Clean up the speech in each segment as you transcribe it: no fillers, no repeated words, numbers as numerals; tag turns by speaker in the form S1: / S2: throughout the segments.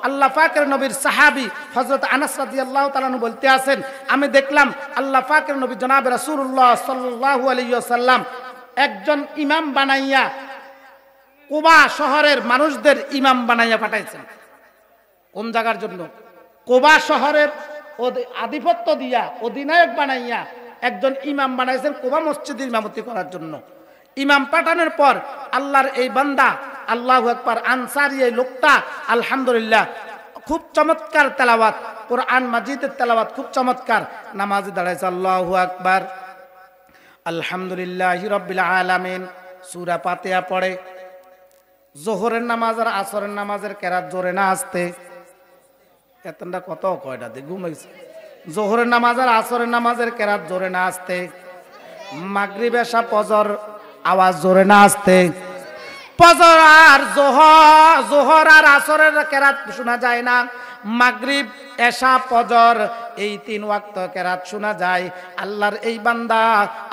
S1: আল্লাহ পাকের নবীর সাহাবী হযরত আনাস রাদিয়াল্লাহু তাআলা আনহু বলতে আছেন, আমি দেখলাম আল্লাহ পাকের নবী জনাব রাসূলুল্লাহ সাল্লাল্লাহু আলাইহি ওয়াসাল্লাম একজন ইমাম বানাইয়া কুবা শহরের মানুষদের ইমাম বানাইয়া পাঠাইছেন। কোন জায়গার জন্য? কুবা শহরের আধিপত্য দিয়া অধিনায়ক বানাইয়া একজন ইমাম বানাইছেন কুবা মসজিদের ইমামতি করার জন্য। ইমাম পাঠানোর পর আল্লাহর এই বান্দা আল্লাহু আকবার আনসারী এই লোকটা আলহামদুলিল্লাহ খুব চমৎকার তেলাওয়াত, কোরআন মাজিদের তেলাওয়াত খুব চমৎকার। নামাজে দাঁড়াইছে আল্লাহু আকবার আলহামদুলিল্লাহি রাব্বিল আলামিন, সূরা ফাতিহা পড়ে। যোহরের নামাজ আর আসরের নামাজের কেরাত জোরে না আসতে, এতটা কত কয়টা দিয়ে ঘুমাইছে। যোহরের নামাজ আর আসরের নামাজের কেরাত জোরে না আসতে, মাগরিব এশা ফজর আওয়াজ জোরে না আসতে, ফজর আর যোহর আর আসরের কেরাত শোনা যায় না, মাগরিব এশা ফজর এই 3 ওয়াক্ত কেরাত শোনা যায়। আল্লাহর এই বান্দা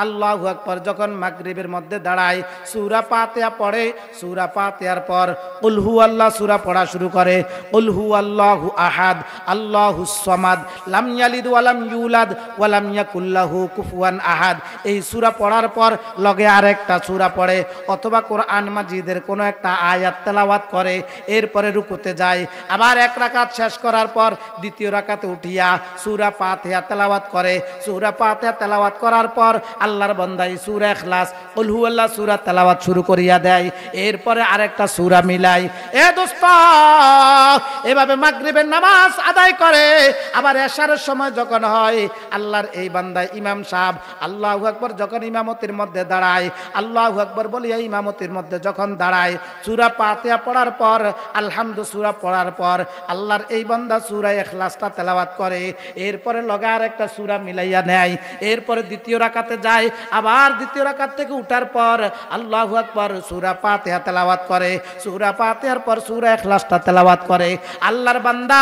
S1: আল্লাহু আকবার যখন মাগরিবের মধ্যে দাঁড়ায় সূরা ফাতিহা পড়ে, সূরা ফাতিহার পর কুল হুয়াল্লাহ সূরা পড়া শুরু করে। কুল হুয়াল্লাহু আহাদ আল্লাহুস সামাদ লাম ইয়ালিদ ওয়া লাম ইউলাদ ওয়া লাম ইয়াকুল লাহু কুফুয়ান আহাদ, এই সূরা পড়ার পর লগে আরেকটা সূরা পড়ে অথবা কোরআন মাজিদের কোনো একটা আয়াত তেলাওয়াত করে, এরপরে রুকুতে যায়। আবার এক রাকাত শেষ করার পর দ্বিতীয় রাকাতে উঠিয়া সূরা ফাতিহা তেলাওয়াত করে। সূরা ফাতিহা তেলাওয়াত করার পর আল্লাহর বান্দা সূরা ইখলাস কুল হুয়াল্লাহ সূরা তেলাওয়াত শুরু করিয়া দেয়, এরপরে আরেকটা সূরা মিলাই। এ দোস্ত, এভাবে মাগরিবের নামাজ আদায় করে। আবার এশারের সময় যখন হয় আল্লাহর এই বান্দা ইমাম সাহেব আল্লাহু আকবার যখন ইমামতির মধ্যে দাঁড়ায়, আল্লাহু আকবার বলিয়া ইমামতির মধ্যে যখন দাঁড়ায়, সূরা ফাতিহা পড়ার পর আলহামদু সূরা পড়ার পর আল্লাহর এই বান্দা সূরা ইখলাসটা তেলাওয়াত করে, এরপরে লগে আরেকটা সূরা মিলাইয়া নেয়, এরপরে দ্বিতীয় রাকাতে যায়। আবার দ্বিতীয় রাকাত থেকে উঠার পর আল্লাহু আকবার সূরা ফাতিহা তেলাওয়াত করে, সূরা ফাতিহার পর সূরা ইখলাসটা তেলাওয়াত করে। আল্লাহর বান্দা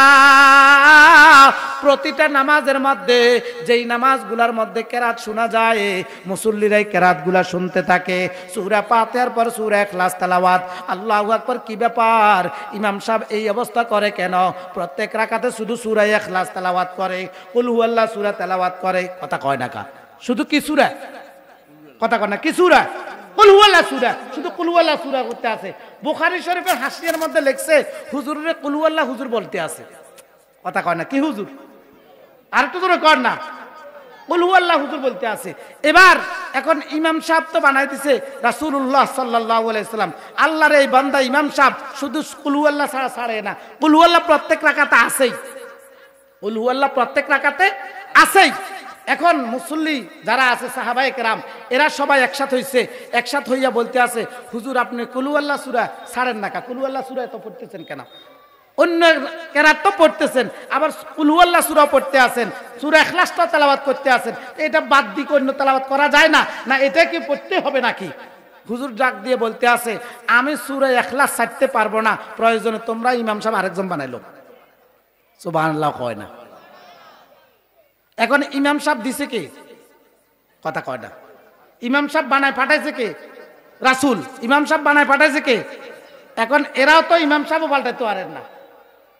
S1: প্রতিটা নামাজের মধ্যে যেই নামাজগুলোর মধ্যে কেরাত শোনা যায় মুসল্লিরাই কেরাতগুলা শুনতে থাকে। সূরা ফাতিহার পর সূরা ইখলাস তেলাওয়াত। আল্লাহু আকবার, কি ব্যাপার ইমাম সাহেব এই অবস্থা করে কেন? প্রত্যেক রাকাতে শুধু সূরা ইখলাস তেলাওয়াত করে, কুল হুয়াল্লাহ সূরা তেলাওয়াত করে। কথা কয় না কা? শুধু কি সূরা? কথা কয় না কি সূরা? কুল হুয়াল্লাহ সূরা, শুধু কুল হুয়াল্লাহ সূরা করতে আছে। বুখারী শরীফের হাসিয়ার মধ্যে লেখছে হুজুরের কুল হুয়াল্লাহ হুজুর বলতে আছে। কথা কয় না কি হুজুর? আর একটু জোরে কর না, কুল হুয়াল্লাহ হুজুর বলতে আছে। এবার এখন ইমাম সাহেব তো বানাইতেছে রাসূলুল্লাহ সাল্লাল্লাহু আলাইহি সাল্লাম। আল্লাহর এই বান্দা ইমাম সাহেব শুধু কুল হুয়াল্লাহ ছাড়া ছাড়ে না, কুল হুয়াল্লাহ প্রত্যেক রাকাতে আছেই, কুল হুয়াল্লাহ প্রত্যেক রাকাতে আছেই। এখন মুসল্লি যারা আছে সাহাবায়ে কেরাম এরা সবাই একসাথ হইছে, একসাথ হইয়া বলতে আছে হুজুর আপনি কুল হুয়াল্লাহ সূরা ছাড়েন না কা? কুল হুয়াল্লাহ সূরা এত পড়তেছেন কেন? অন্য কেরাত তো পড়তেছেন, আবার কুল হুয়াল্লাহ সূরা পড়তে আছেন, সূরা ইখলাসটা তেলাওয়াত করতে আছেন, এটা বাদ দিয়ে অন্য তেলাওয়াত করা যায় না? না এটা কি পড়তে হবে নাকি? হুজুর ডাক দিয়ে বলতে আছে আমি সূরা ইখলাস ছাড়তে পারবো না, প্রয়োজনে তোমরা ইমাম সাহেব আরেকজন বানাইলো। সুবহানাল্লাহ কয় না? এখন ইমাম সাহেব দিছে কে? কথা কয় না। ইমাম সাহেব বানায় পাঠাইছে কে? রাসূল। ইমাম সাহেব বানায় পাঠাইছে কে? এখন এরাও তো ইমাম সাহেবও পাল্টাইতে পারেন না।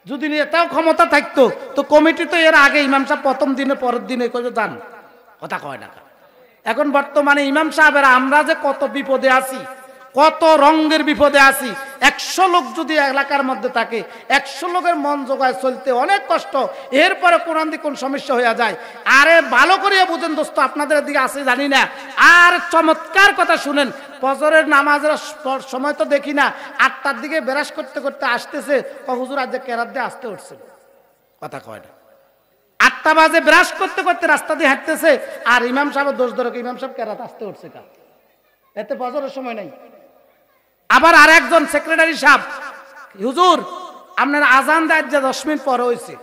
S1: যদি এটাও ক্ষমতা থাকতো তো কমিটি তো এর আগে ইমাম সাহেব প্রথম দিনে পরের দিনে কইলো যান। কথা কয় না? এখন বর্তমানে ইমাম সাহেবেরা আমরা যে কত বিপদে আছি, কত রঙের বিপদে আছি। 100 লোক যদি এলাকার মধ্যে থাকে, 100 লোকের মন জোগায় চলতে অনেক কষ্ট, এরপরে কোরআন দিয়ে কোন সমস্যা হয়ে যায়। আরে ভালো করিয়া বুঝেন দোস্ত, আপনাদের দিকে আছে জানি না। আর চমৎকার কথা শুনেন, ফজরের নামাজের সময় তো দেখি না, 8টার দিকে বেরাস করতে করতে আসতেছে, হুজুর আজ কেরাত দিয়ে আসতে উঠছে। কথা কয় না? 8টা বাজে ব্রাশ করতে করতে রাস্তা দিয়ে হাঁটতেছে, আর ইমাম সাহেব দোষ ধরে ইমাম সাহেব কেরাত আসতে উঠছে কা? এতে ফজরের সময় নাই। আবার আর একজন সেক্রেটারি সাহেব, হুজুর আপনার আজান দেয় যে 10 মিনিট পরে হয়েছে,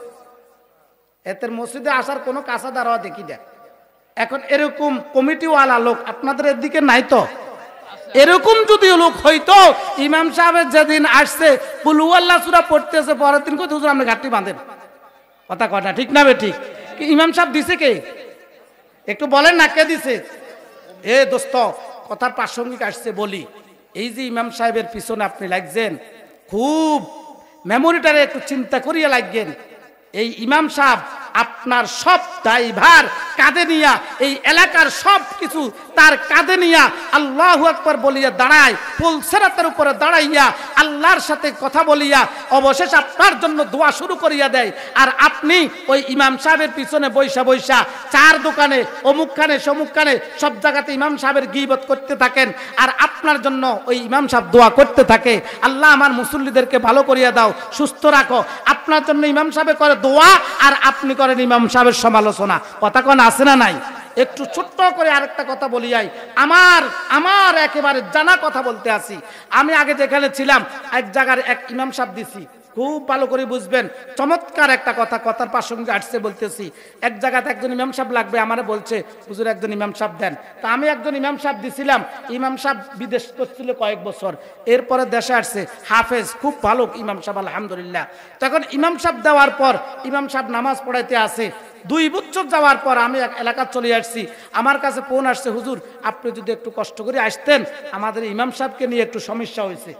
S1: এতে মসজিদে আসার কোনো কাঁচা দাঁড়াওয়া দেখি না। এখন এরকম কমিটিওয়ালা লোক আপনাদের এদিকে নাই তো? এরকম যদি লোক হইতো, ইমাম সাহেবের যেদিন আসছে কুল হুয়াল্লাহ সূরা পড়তেছে, পরের দিন কই হুজুর আপনি ঘাটতি বাঁধেন। কথা কয়টা ঠিক না বে ঠিক? ইমাম সাহেব দিছে কে? একটু বলেন না কে দিছে? এ দোস্ত কথার প্রাসঙ্গিক আসছে বলি, এই যে ইমাম সাহেবের পিছনে আপনি লাগছেন, খুব মেমোরিটারে একটু চিন্তা করিয়া লাগবেন। এই ইমাম সাহেব আপনার সব দায়ভার কাঁধে নিয়া, এই এলাকার সব কিছু তার কাঁধে নিয়া আল্লাহু আকবার বলিয়া দাঁড়ায়, পুলসেরাতের উপরে দাঁড়াইয়া আল্লাহর সাথে কথা বলিয়া অবশেষ আপনার জন্য দোয়া শুরু করিয়া দেয়। আর আপনি ওই ইমাম সাহেবের পিছনে বৈশা বৈশা চার দোকানে অমুকখানে সমুকখানে সব জায়গাতে ইমাম সাহেবের গীবত করতে থাকেন, আর আপনার জন্য ওই ইমাম সাহেব দোয়া করতে থাকে, আল্লাহ আমার মুসল্লিদেরকে ভালো করিয়া দাও, সুস্থ রাখো। আপনার জন্য ইমাম সাহেব করে দোয়া আর আপনি করেন ইমাম সাহেবের সমালোচনা। কথা কোন আছে না নাই? একটু ছোট্ট করে আরেকটা কথা বলি যাই, আমার একেবারে জানা কথা বলতে আসি। আমি আগে যেখানে ছিলাম এক জায়গার এক ইমাম সাহেব দিছি, খুব ভালো করে বুঝবেন, চমৎকার একটা কথা, কথার প্রাসঙ্গে আসছে বলতেছি। এক জায়গাতে একজন ইমাম সাহেব লাগবে, আমারে বলছে হুজুর একজন ইমাম সাহেব দেন। তা আমি একজন ইমাম সাহেব দিছিলাম। ইমাম সাহেব বিদেশ করছিল কয়েক বছর, এরপরে দেশে আসছে, হাফেজ, খুব ভালো ইমাম সাহেব আলহামদুলিল্লাহ। তখন ইমাম সাহেব দেওয়ার পর ইমাম সাহেব নামাজ পড়াইতে আসে। 2 বছর যাওয়ার পর আমি এক এলাকা চলে আসছি, আমার কাছে ফোন আসছে, হুজুর আপনি যদি একটু কষ্ট করে আসতেন, আমাদের ইমাম সাহেবকে নিয়ে একটু সমস্যা হয়েছে।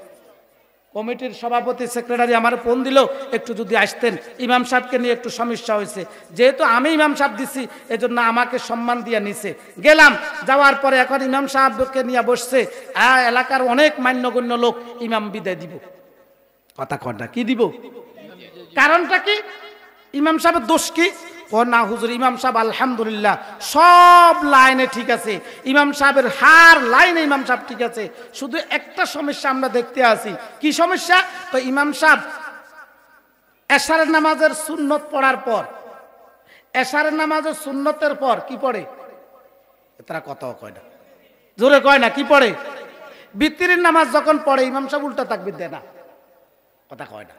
S1: কমিটির সভাপতি সেক্রেটারি আমার ফোন দিল, একটু যদি আসতেন, ইমাম সাহেবকে নিয়ে একটু সমস্যা হয়েছে। যেহেতু আমি ইমাম সাহেব দিছি এজন্য আমাকে সম্মান দিয়ে নিছে। গেলাম, যাওয়ার পরে এখন ইমাম সাহেবকে নিয়ে বসছে, এলাকার অনেক মান্যগণ্য লোক, ইমাম বিদায় দিব। কথা কটা কি দিব? কারণটা কি? ইমাম সাহেবের দোষ কি? না হুজুর ইমাম সাহেব আলহামদুলিল্লাহ সব লাইনে ঠিক আছে, ইমাম সাহেবের হার লাইনে ইমাম সাহেব ঠিক আছে, শুধু একটা সমস্যা আমরা দেখতে আসি। কি সমস্যা? তো ইমাম সাহেব এশারের নামাজের সুন্নত পড়ার পর, এশারের নামাজের সুন্নতের পর কি পড়ে? তারা কত কয় না, জোরে কয় না, কি পড়ে? বিতিরের নামাজ যখন পড়ে ইমাম সাহেব উল্টা তাকবীর দেয় না। কথা কয় না।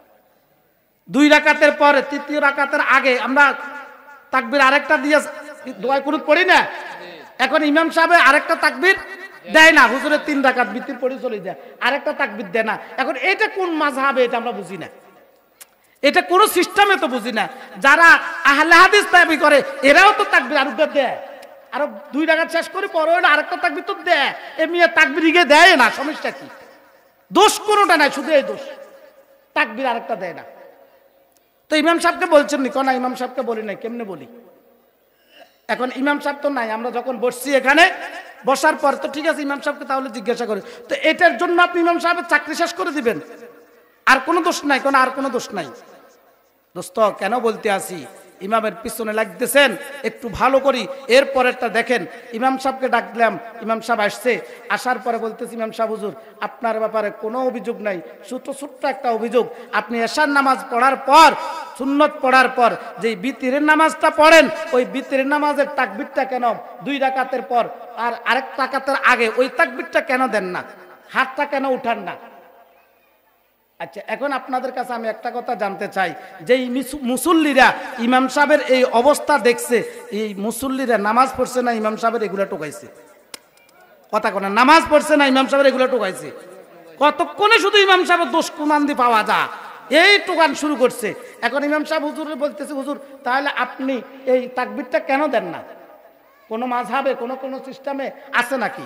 S1: 2 রাকাতের পরে 3য় রাকাতের আগে আমরা তাকবীর আরেকটা দিয়ে দোয়া কুনুত পড়ি না। এখন ইমাম সাহেব আরেকটা তাকবীর দেয় না, হুজুরের 3 রাকাত বিতির পড়ে চলে যায়, আরেকটা তাকবীর দেয় না। এখন এটা কোন মাযহাবে? এটা আমরা বুঝি না, এটা কোন সিস্টেমে তো বুঝি না। যারা আহলে হাদিস দাবি করে এরাও তো তাকবীর আরেকটা দেয়, আর 2 রাকাত শেষ করে পরে আরেকটা তাকবীর তো দেয়। এমনিয়া তাকবীর ইগে দেয় না, সমস্যা কি? দোষ কোনটা নাই, শুধু এই দোষ, তাকবীর আরেকটা দেয় না। তো ইমাম সাহেবকে বলছেন নি? কোন ইমাম সাহেবকে বলি নাই, কেমনে বলি? এখন ইমাম সাহেব তো নাই, আমরা যখন বসছি এখানে, বসার পর তো ঠিক আছে ইমাম সাহেবকে তাহলে জিজ্ঞাসা করে, তো এটার জন্য আপনি ইমাম সাহেবের চাকরি শেষ করে দিবেন? আর কোনো দোষ নাই, কোন আর কোনো দোষ নাই। দোস্ত কেন বলতে আসি, ইমামের পিছনে লাগতেছেন, একটু ভালো করি। এরপরেরটা দেখেন, ইমাম সাহেবকে ডাকলাম, ইমাম সাহেব আসছে, আসার পরে বলতেছি ইমাম সাহেব হুজুর আপনার ব্যাপারে কোনো অভিযোগ নাই, ছোট্ট একটা অভিযোগ, আপনি এশার নামাজ পড়ার পর, সুন্নত পড়ার পর যে বিতিরের নামাজটা পড়েন, ওই বিতিরের নামাজের তাকবীরটা কেন 2 রাকাতের পর আর আরেক রাকাতের আগে ওই তাকবীরটা কেন দেন না, হাতটা কেন উঠান না? আচ্ছা, এখন আপনাদের কাছে আমি একটা কথা জানতে চাই, যে মুসল্লিরা ইমাম সাহেবের এই অবস্থা দেখছে, এই মুসল্লিরা নামাজ পড়ছে না ইমাম সাহেবের এগুলা টোকাইছে? কথা কোন নামাজ পড়ছে না ইমাম সাহেবের এগুলা টোকাইছে? কতক্ষণে শুধু ইমাম সাহেবের দোষ কুমান্দি পাওয়া যায়, এই টোকান শুরু করছে। এখন ইমাম সাহেব হুজুরে বলতেছে, হুজুর তাহলে আপনি এই তাকবীরটা কেন দেন না? কোনো মাযহাবে কোনো সিস্টেমে আছে নাকি?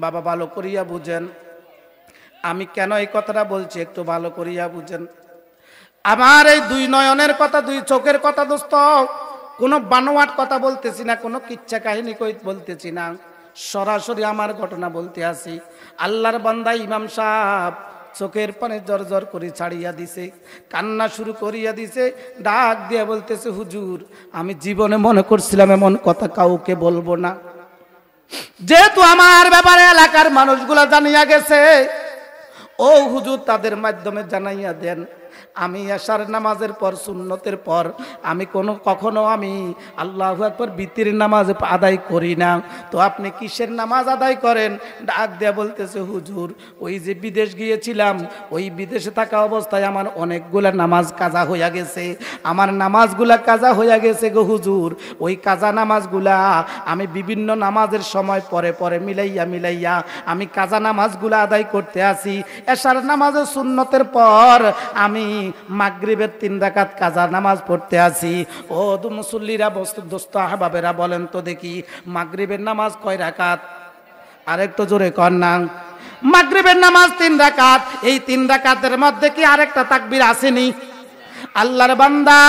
S1: বাবা ভালো করিয়া বুঝেন, আমি কেন এই কথাটা বলছি একটু ভালো করিয়া বুঝেন। আমার এই 2 নয়নের কথা, 2 চোখের কথা দোস্ত, কোনো বানোয়াট কথা বলতেছি না, কোনো কিচ্ছা কাহিনী বলতেছি না, সরাসরি আমার ঘটনা বলতে আসি। আল্লাহর বান্দা ইমাম সাহেব চোখের পানে জর করে ছাড়িয়া দিছে, কান্না শুরু করিয়া দিছে, ডাক দিয়ে বলতেছে হুজুর আমি জীবনে মনে করছিলাম এমন কথা কাউকে বলবো না, যেহেতু আমার ব্যাপারে এলাকার মানুষগুলা জানিয়া গেছে, ও হুজুর তাদের মাধ্যমে জানাইয়া দেন, আমি এশার নামাজের পর সুন্নতের পর আমি কখনো আমি আল্লাহু আকবার বিতির নামাজ আদায় করি না। তো আপনি কিসের নামাজ আদায় করেন? ডাক দেয়া বলতেছে হুজুর ওই যে বিদেশ গিয়েছিলাম, ওই বিদেশে থাকা অবস্থায় আমার অনেকগুলা নামাজ কাজা হইয়া গেছে, আমার নামাজগুলা কাজা হইয়া গেছে গো হুজুর। ওই কাজা নামাজগুলা আমি বিভিন্ন নামাজের সময় পরে পরে মিলাইয়া আমি কাজা নামাজগুলা আদায় করতে আসি। এশার নামাজের সুন্নতের পর আমি মাগরিবের 3 রাকাত কাজা নামাজ পড়তে আসি। ও মুসল্লিরা, দোস্ত আহবাবেরা বলেন তো দেখি, মাগরিবের নামাজ কয় রাকাত? আরেকটু জোরে কর না। মাগরিবের নামাজ 3 রাকাত, এই 3 রাকাতের মধ্যে কি আরেকটা তাকবীর আসেনি? আল্লাহর বান্দা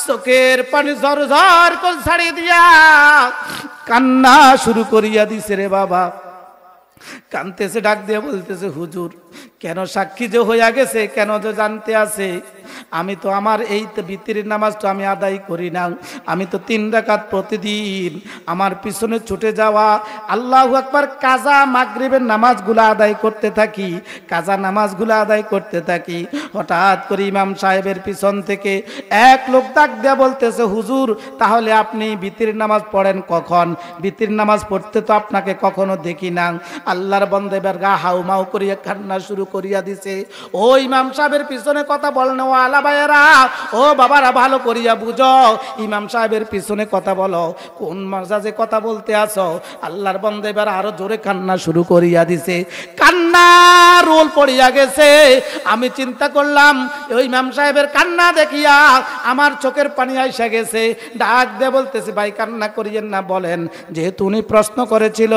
S1: চোখের পানি ঝরঝর করে ছাড়িয়ে দিয়া কান্না শুরু করিয়া দিছে রে বাবা। কানতেছে, ডাক দিয়ে বলতেছে, হুজুর কেন সাক্ষী যে হইয়া গেছে, কেন যে জানতে আছে, আমি তো আমার এই বিতিরের নামাজটা আমি আদায় করি না, আমি তো 3 রাকাত প্রতিদিন আমার পিছনে ছুটে যাওয়া আল্লাহু আকবার কাজা মাগরিবের নামাজগুলো আদায় করতে থাকি, কাজা নামাজগুলো আদায় করতে থাকি। হঠাৎ করে ইমাম সাহেবের পিছন থেকে এক লোক ডাক দেয়া বলতেছে, হুজুর তাহলে আপনি বিতিরের নামাজ পড়েন কখন? বিতিরের নামাজ পড়তে তো আপনাকে কখনো দেখি না। আল্লাহর বান্দা এবার গা হাউমাউ করিয়া কান্না শুরু করিয়া দিছে। ও ইমাম সাহেবের পিছনে কথা বলেন ও আলা ভাইয়েরা, ও বাবারা ভালো করিয়া বুঝো, ইমাম সাহেবের পিছনে কথা বলো, কোন মাজাজে কথা বলতে আসো? আল্লাহর বান্দা এবার আরো জোরে কান্না শুরু করিয়া দিছে, কান্না রোল পড়িয়া গেছে। আমি চিন্তা করলাম ওই ইমাম সাহেবের কান্না দেখিয়া আমার চোখের পানি আইসা গেছে। ডাক দিয়ে বলতেছে, ভাই কান্না করিয়েন না, বলেন, যেহেতু উনি প্রশ্ন করেছিল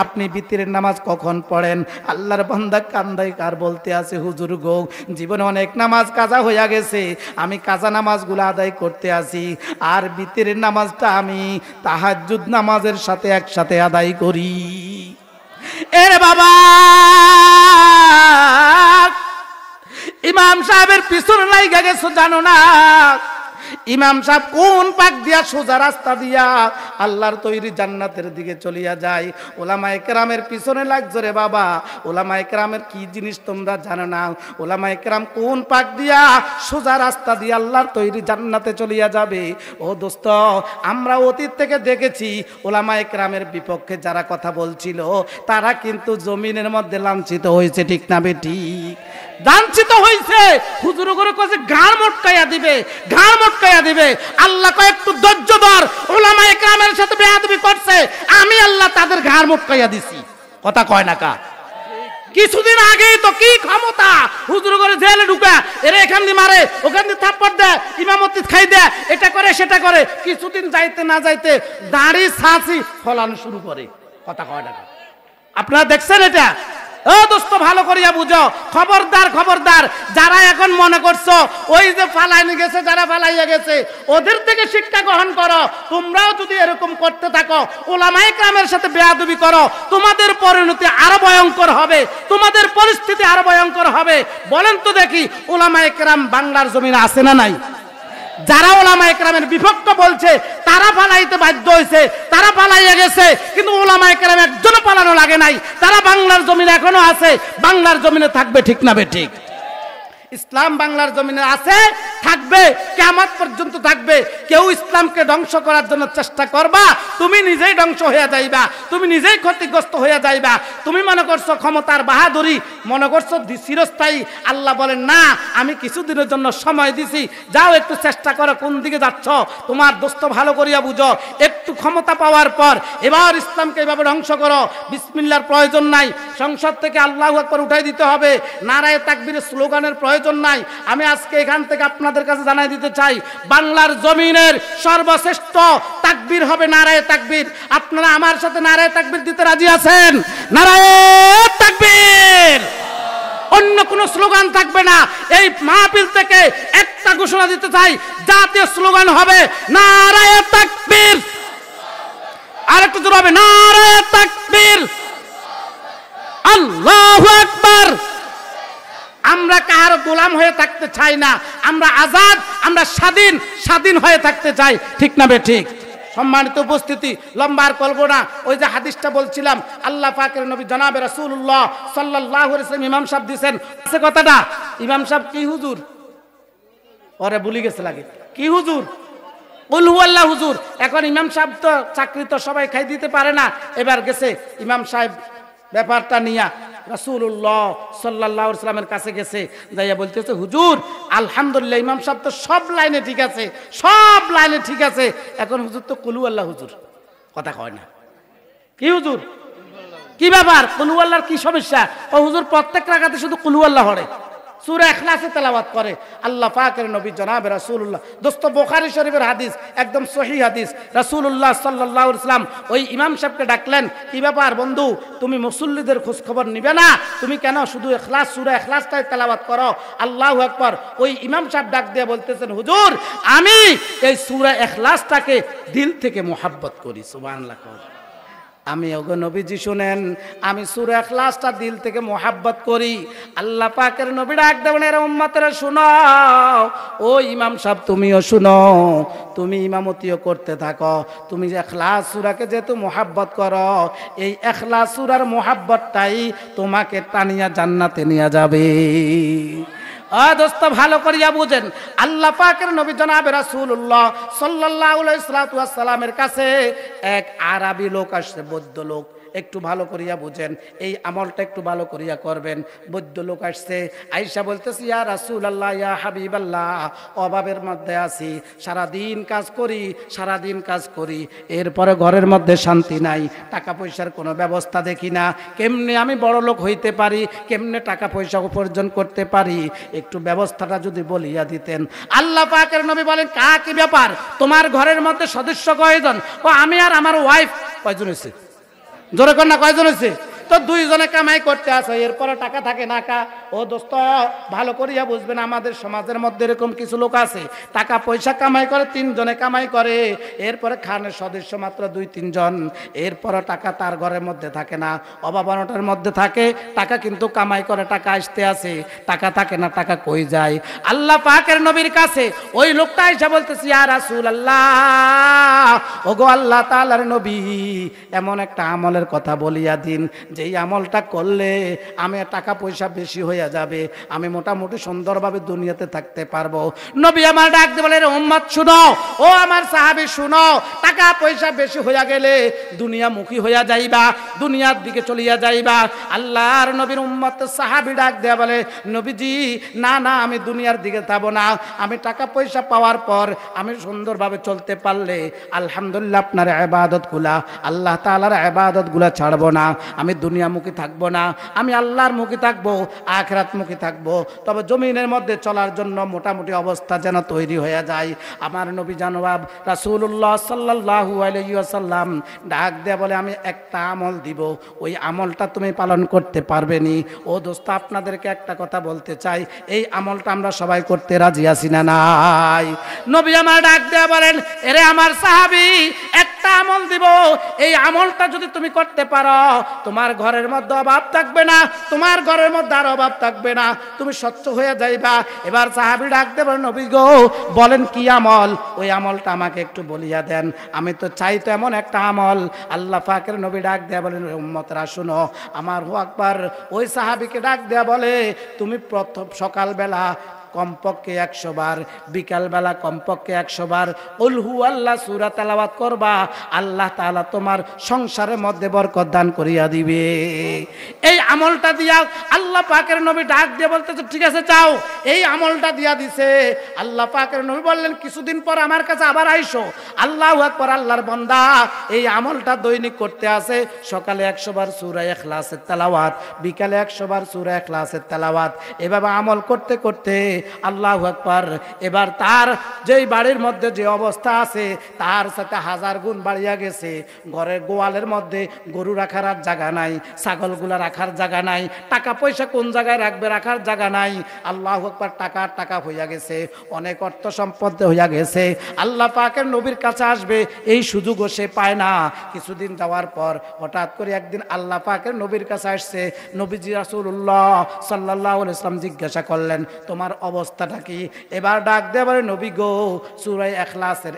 S1: আপনি বিতিরের নামাজ কখন পড়েন। আল্লাহর বান্দা কান্দাই কার বলতে আছে, হুজুর গো জীবনে অনেক নামাজ কাজা হইয়া গেছে, আমি কাজা নামাজগুলো আদায় করতে আসি, আর বিতিরের নামাজটা আমি তাহাজ্জুদ নামাজের সাথে একসাথে আদায় করি। এর বাবা ইমাম সাহেবের পিছনে লাইগা গেছো জানো না? ইমাম সাহেব কোন পাক দিয়া সোজা রাস্তা দিয়া আল্লাহর তৈরি জান্নাতের দিকে চলিয়া যায়, ওলামায়ে কেরামের পিছনে লাগছে রে বাবা। ওলামায়ে কেরামের কি জিনিস তোমরা জানো না? ওলামায়ে কেরাম কোন পাক দিয়া সোজা রাস্তা দিয়ে আল্লাহর তৈরি জান্নাতে চলিয়া যাবে। ও দোস্ত, আমরা অতীত থেকে দেখেছি ওলামায়ে কেরামের বিপক্ষে যারা কথা বলছিল তারা কিন্তু জমিনের মধ্যে লাঞ্ছিত হয়েছে, ঠিক না বেঠিক? লাঞ্ছিত হয়েছে। হুজুর করে কইছে গাড় মটকাইয়া দিবে, গাড় মটকাইয়া দিবে। আল্লাহ কয় একটু ধৈর্য ধর, উলামায়ে কেরামের সাথে বেয়াদবি করছে, আমি আল্লাহ তাদের গাড় মটকাইয়া দিছি। কথা কয় না কা? কিছুদিন আগেই তো কি ক্ষমতা, হুজুর করে জেলে ঢুকা, এরা এখান দিয়ে মারে, ওখান দিয়ে থাপ্পড় দেয়, ইমামতি খাই দেয়, এটা করে সেটা করে। কিছুদিন যাইতে না যাইতে দাড়ি ছাঁচি ফলানো শুরু করে। কথা কয় না কা? আপনারা দেখছেন এটা? ও দোস্ত ভালো করিয়া বুঝো, খবরদার খবরদার, যারা এখন মনে করছো ওই যে ফালাইনি গেছে, যারা ফালাইয়া গেছে ওদের থেকে শিক্ষা গ্রহণ করো। তোমরাও যদি এরকম করতে থাকো, উলামায়ে কেরামের সাথে বেয়াদবি করো, তোমাদের পরিণতি আরো ভয়ঙ্কর হবে, তোমাদের পরিস্থিতি আরো ভয়ঙ্কর হবে। বলেন তো দেখি, উলামায়ে কেরাম বাংলার জমিনে আছে না নাই? যারা উলামায়ে কেরামের বিপক্ষ বলছে তারা পালাইতে বাধ্য হয়েছে, তারা পালাইয়া গেছে, কিন্তু উলামায়ে কেরাম একজনও পালানো লাগে নাই। তারা বাংলার জমিনে এখনো আছে, বাংলার জমিনে থাকবে, ঠিক না বেঠিক? ইসলাম বাংলার জমিনে আছে, থাকবে, কিয়ামত পর্যন্ত থাকবে। কেউ ইসলামকে ধ্বংস করার জন্য চেষ্টা করবা, তুমি নিজেই ধ্বংস হয়ে যাইবা, তুমি নিজেই ক্ষতিগ্রস্ত হয়ে যাইবা। তুমি মনে করছো ক্ষমতার বাহাদুরি, মনে করছো চিরস্থায়ী। আল্লাহ বলেন না, আমি কিছুদিনের জন্য সময় দিছি, যাও একটু চেষ্টা করো কোন দিকে যাচ্ছ। তোমার দোস্ত ভালো করিয়া বুঝো, একটু ক্ষমতা পাওয়ার পর এবার ইসলামকে এভাবে ধ্বংস করো, বিসমিল্লাহর প্রয়োজন নাই। সংসদ থেকে আল্লাহু আকবার উঠাই দিতে হবে, নারায়ে তাকবীরের স্লোগানের প্রয়োজন নাই। আমি আজকে এখান থেকে আপনাদের কাছে জানাই দিতে চাই, বাংলার জমিনের সর্বশ্রেষ্ঠ তাকবীর হবে নারায়ে তাকবীর। আপনারা আমার সাথে নারায়ে তাকবীর দিতে রাজি আছেন? নারায়ে তাকবীর। অন্য কোনো স্লোগান থাকবে না। এই মাহফিল থেকে একটা ঘোষণা দিতে চাই, জাতীয় স্লোগান হবে নারায়ে তাকবীর। আরেকটু জোরে হবে নারায়ে তাকবীর, আল্লাহু আকবার। আমরা কার গোলাম হয়ে থাকতে চাই না, আমরা আজাদ, আমরা স্বাধীন, স্বাধীন হয়ে থাকতে চাই, ঠিক না বেঠিক? সম্মানিত উপস্থিতি, লম্বা আর করব না। ওই যে হাদিসটা বলছিলাম, আল্লাহ পাকের নবী জনাবে রাসূলুল্লাহ সাল্লাল্লাহু আলাইহি ওয়াসাল্লাম ইমাম সাহেব দিবেন আছে কথাটা। ইমাম সাহেব কি হুজুর? ওরে ভুলে গেছে লাগে, কি হুজুর? কুল হুয়াল্লাহু হুজুর। এখন ইমাম সাহেব তো চাকরি তো সবাই খাই দিতে পারে না, এবার গেছে ইমাম সাহেব ব্যাপারটা নিয়া রাসূলুল্লাহ সাল্লাল্লাহু আলাইহি ওয়াসাল্লামের কাছে গেছে, যাইয়া বলতেছে, হুজুর আলহামদুলিল্লাহ ইমাম সাহেব তো সব লাইনে ঠিক আছে, সব লাইনে ঠিক আছে, এখন হুজুর তো কুল হুয়াল্লাহু হুজুর। কথা কয় না, কি হুজুর? কি ব্যাপার? কুল হুয়াল্লাহর কি সমস্যা? ও হুজুর প্রত্যেক রাকাতে শুধু কুল হুয়াল্লাহ পড়ে। সূরা ইখলাসে তেলাওয়াত করে আল্লাহ পাকের নবী জনাবে রাসূলুল্লাহ। দোস্ত বুখারী শরীফের হাদিস, একদম সহিহ হাদিস। রাসূলুল্লাহ সাল্লাল্লাহু আলাইহি ওয়াসাল্লাম ওই ইমাম সাহেবকে ডাকলেন, কি ব্যাপার বন্ধু, তুমি মুসল্লিদের খোঁজ খবর নিবে না? তুমি কেন শুধু ইখলাস, সূরা ইখলাসটাই তেলাওয়াত করো? আল্লাহু আকবার। ওই ইমাম সাহেব ডাক দিয়ে বলতেছেন, হুজুর আমি এই সূরা ইখলাসটাকে দিল থেকে মুহাব্বত করি। সুবহানাল্লাহ। আমি ওগো নবীজি শুনেন, আমি সূরা ইখলাসটা দিল থেকে মুহাব্বত করি। আল্লাহ পাকের নবী ডাক দেবেন, এর উম্মতরা শুনো, ও ইমাম সাহেব তুমিও শুনো, তুমি ইমামতিও করতে থাকো। তুমি যে ইখলাস সূরাকে যেহেতু মুহাব্বত করো, এই ইখলাস সূরার মুহাব্বতটাই তোমাকে টানিয়া জান্নাতে নিয়ে যাবে। দোস্ত ভালো করিয়া বুঝেন, আল্লাহ পাকের নবী জনাবে রাসূলুল্লাহ সাল্লাল্লাহু আলাইহি ওয়াসাল্লামের কাছে এক আরবি লোক আসছে, বৌদ্ধ লোক। একটু ভালো করিয়া বুঝেন, এই আমলটা একটু ভালো করিয়া করবেন। বৌদ্ধ লোক আসছে, আয়েশা বলতেছি, ইয়া রাসূলুল্লাহ, ইয়া হাবিবাল্লাহ, অভাবের মধ্যে আছি, সারাদিন কাজ করি, এরপরে ঘরের মধ্যে শান্তি নাই, টাকা পয়সার কোনো ব্যবস্থা দেখি না, কেমনে আমি বড় লোক হইতে পারি, কেমনে টাকা পয়সা উপার্জন করতে পারি, একটু ব্যবস্থাটা যদি বলিয়া দিতেন। আল্লাহ পাকের নবী বলেন, কি ব্যাপার, তোমার ঘরের মধ্যে সদস্য কয়জন? ও আমি আর আমার ওয়াইফ। কয়জন হয়েছে? জোরে কর না, কয়জন হয়েছে? তো দুইজনে কামাই করতে আসে, এরপরে টাকা থাকে না কা। ও দোস্ত ভালো করিয়া বুঝবেন, আমাদের সমাজের মধ্যে এরকম কিছু লোক আছে, টাকা পয়সা কামাই করে, তিনজনে কামাই করে, এরপরে খানের সদস্য মাত্র 2-3 জন, এরপরে টাকা তার ঘরের মধ্যে থাকে না, অভাবনটার মধ্যে থাকে, টাকা কিন্তু কামাই করে, টাকা আসতে আসে, টাকা থাকে না, টাকা কই যায়? আল্লাহ পাকের নবীর কাছে ওই লোকটা এসে বলতেছি, ইয়া রাসূলুল্লাহ, ওগো আল্লাহ তাআলার নবী, এমন একটা আমলের কথা বলিয়া দিন, যেই আমলটা করলে আমি টাকা পয়সা বেশি হইয়া যাবে, আমি মোটামুটি সুন্দরভাবে দুনিয়াতে থাকতে পারবো। নবী আমার ডাক দিয়ে বলে, উম্মত শুনো, ও আমার সাহাবী শুনো, টাকা পয়সা বেশি হইয়া গেলে দুনিয়ামুখী হইয়া যাইবা, দুনিয়ার দিকে চলিয়া যাইবা। আল্লাহর নবীর উম্মত সাহাবী ডাক দেয়া বলে, নবীজি না না, আমি দুনিয়ার দিকে যাব না, আমি টাকা পয়সা পাওয়ার পর আমি সুন্দরভাবে চলতে পারলে আলহামদুলিল্লাহ আপনার ইবাদতগুলা, আল্লাহ তাআলার ইবাদতগুলা ছাড়বো না, আমি দুনিয়ামুখী থাকবো না, আমি আল্লাহর মুখী থাকবো, আখিরাতমুখী থাকবো। তবে জমিনের মধ্যে চলার জন্য মোটামুটি অবস্থা যেন তৈরি হয়ে যায়। আমার নবী জনাব রাসূলুল্লাহ সাল্লাল্লাহু আলাইহি ওয়াসাল্লাম ডাক দেয়া বলে, আমি একটা আমল দিব, ওই আমলটা তুমি পালন করতে পারবে নি? ও দোস্ত আপনাদেরকে একটা কথা বলতে চাই, এই আমলটা আমরা সবাই করতে রাজি আছি না নাই? নবী আমার ডাক দেয়া বলেন, এরে আমার সাহাবী, একটা আমল দিব, এই আমলটা যদি তুমি করতে পারো, তোমার ঘরের মধ্যে অভাব থাকবে না, তোমার ঘরের মধ্যে আর অভাব থাকবে না, তুমি স্বচ্ছ হয়ে যাইবা। এবার সাহাবী ডাক দেব, নবী গো বলেন কি আমল? ওই আমলটা আমাকে একটু বলিয়া দেন, আমি তো চাই তো এমন একটা আমল। আল্লাহ পাকের নবী ডাক দেয়া বলেন, উম্মতরা শুনো, আমার হু আকবার। ওই সাহাবীকে ডাক দেয়া বলে, তুমি প্রথম সকালবেলা কমপক্ষে 100 বার, বিকালবেলা কমপক্ষে 100 বার কুল হু আল্লাহ সূরা তেলাওয়াত করবা, আল্লাহ তাআলা তোমার সংসারের মধ্যে বরকত দান করিয়া দিবে। এই আমলটা দিয়া আল্লাহ পাকের নবী ডাক দিয়ে বলতেছে, ঠিক আছে যাও। এই আমলটা দিয়া দিছে। আল্লাহ পাকের নবী বললেন, কিছুদিন পর আমার কাছে আবার আইসো। আল্লাহু আকবার। আল্লাহর বান্দা এই আমলটা দৈনিক করতে আসে, সকালে 100 বার সূরা ইখলাসের তেলাওয়াত, বিকালে 100 বার সূরা ইখলাসের তেলাওয়াত। এভাবে আমল করতে করতে আল্লাহু আকবার, এবার তার যেই বাড়ির মধ্যে যে অবস্থা আছে তার সাথে 1000 গুণ বাড়িয়া গেছে। ঘরের গোয়ালের মধ্যে গরু রাখার আর জায়গা নাই, ছাগলগুলা রাখার জায়গা নাই, টাকা পয়সা কোন জায়গায় রাখবে রাখার জায়গা নাই। আল্লাহু আকবার। টাকা হইয়া গেছে, অনেক অর্থ সম্পদ হইয়া গেছে। আল্লাহ পাকের নবীর কাছে আসবে এই সুযোগও সে পায় না। কিছুদিন যাওয়ার পর হঠাৎ করে একদিন আল্লাহ পাকের নবীর কাছে আসছে। নবীজি রাসূলুল্লাহ সাল্লাল্লাহু আলাইহি ওয়াসাল্লাম জিজ্ঞাসা করলেন, তোমার অবস্থাটা কি? এবার ডাক দিয়ে বলে, নবী গো, সূরা ইখলাসের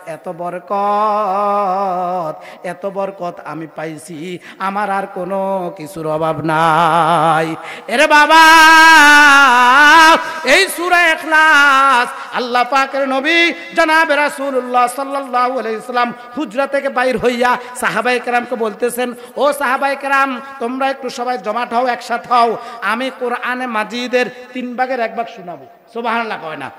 S1: এত বরকত আমি পাইছি, আমার আর কোনো কিছুর অভাব নাই। এরে বাবা, এই সূরা ইখলাস আল্লাহ পাকের নবী জনাবে রাসূলুল্লাহ সাল্লাল্লাহু আলাইহি ওয়াসাল্লাম হুজরা থেকে বাইর হইয়া সাহাবায়ে কেরামকে বলতেছেন, ও সাহাবায়ে কেরাম, তোমরা একটু সবাই জমাট হও, একসাথে হও, আমি কোরআনে মাজিদের 3 ভাগের 1 ভাগ শোনাবো। সুবহানাল্লাহ কয় না?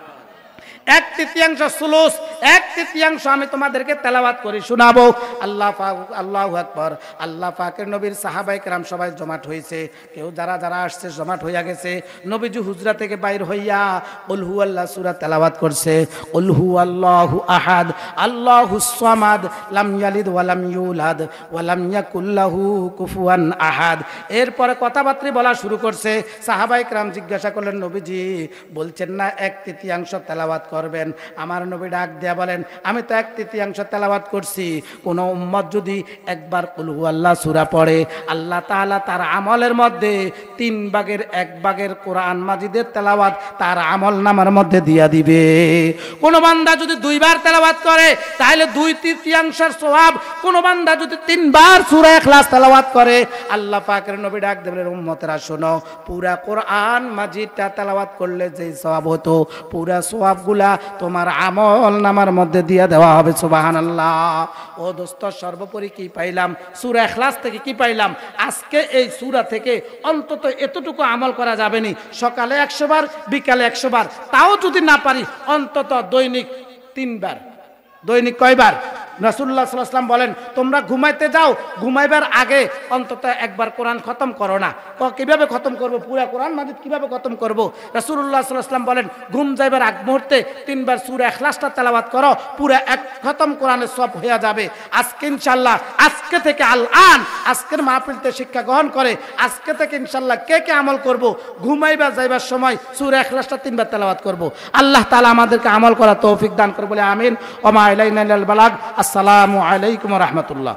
S1: 1/3 সুলুস, 1/3 আমি তোমাদেরকে তেলাওয়াত করে শোনাবো। আল্লাহু আকবার। আল্লাহ পাকের নবীর সাহাবায়ে কেরাম সবাই জমাট হয়েছে। কেউ যারা যারা আসছে জমাট হইয়া গেছে। নবীজি হুজরা থেকে বাইর হইয়া কুল হুয়াল্লাহ সূরা তেলাওয়াত করছে। কুল হুয়াল্লাহু আহাদ আল্লাহুস সামাদ লাম ইয়ালিদ ওয়া লাম ইউলাদ ওয়া লাম ইয়াকুল লাহু কুফুয়ান আহাদ। এরপরে কথাবার্তা বলা শুরু করছে। সাহাবায়ে কেরাম জিজ্ঞাসা করলেন, নবীজি বলছেন না 1/3 তেলাওয়াত করবেন? আমার নবী ডাক দেয়া বলেন, আমি তো 1/3 তেলাওয়াত করছি। কোন উম্মত যদি একবার কুল হুয়াল্লাহ সূরা পড়ে, আল্লাহ তাআলা তার আমলের মধ্যে 3/1 কোরআন মাজিদের তেলাওয়াত তার আমল নামার মধ্যে দিয়া দিবে। কোন বান্দা যদি 2 বার তেলাওয়াত করে তাহলে 2/3 সওয়াব। কোন বান্দা যদি 3 বার সূরা ইখলাস তেলাওয়াত করে, আল্লাহ পাকের নবী ডাক দেবেন, উম্মতেরা শোনো, পুরা কোরআন মাজিদটা তেলাওয়াত করলে যে সওয়াব হতো, পুরা সওয়াবগুলা তোমার আমল নামার মধ্যে দিয়ে দেওয়া হবে। সুবহানাল্লাহ। ও দোস্ত, সর্বোপরি কি পাইলাম? সূরা ইখলাস থেকে কি পাইলাম? আজকে এই সূরা থেকে অন্তত এতটুকু আমল করা যাবে নি, সকালে 100 বার, বিকালে 100 বার, তাও যদি না পারি অন্তত দৈনিক 3 বার। দৈনিক কয়বার? রাসূলুল্লাহ সাল্লাল্লাহু আলাইহি ওয়াসাল্লাম বলেন, তোমরা ঘুমাইতে যাও, ঘুমাইবার আগে অন্তত একবার কোরআন খতম করো না। কিভাবে খতম করব? পুরা কোরআন মাজিদ কিভাবে খতম করব? রাসূলুল্লাহ সাল্লাল্লাহু আলাইহি ওয়াসাল্লাম বলেন, ঘুম যাইবার আগ মুহূর্তে 3 বার সূরা ইখলাসটা তেলাওয়াত করো, পুরা এক খতম কোরআনের সওয়াব হয়ে যাবে। আজকে ইনশাআল্লাহ, আজকে থেকে আজকের মাহফিলতে শিক্ষা গ্রহণ করে আজকে থেকে ইনশাআল্লাহ কে কে আমল করব? ঘুমাইবার যাইবার সময় সূরা ইখলাসটা 3 বার তেলাওয়াত করব। আল্লাহ তাআলা আমাদেরকে আমল করার তৌফিক দান করে বলে আমিন। ওয়া মা ইলাইনা ইল্লাল বালাগ। আসসালামু আলাইকুম ওয়া রাহমাতুল্লাহ।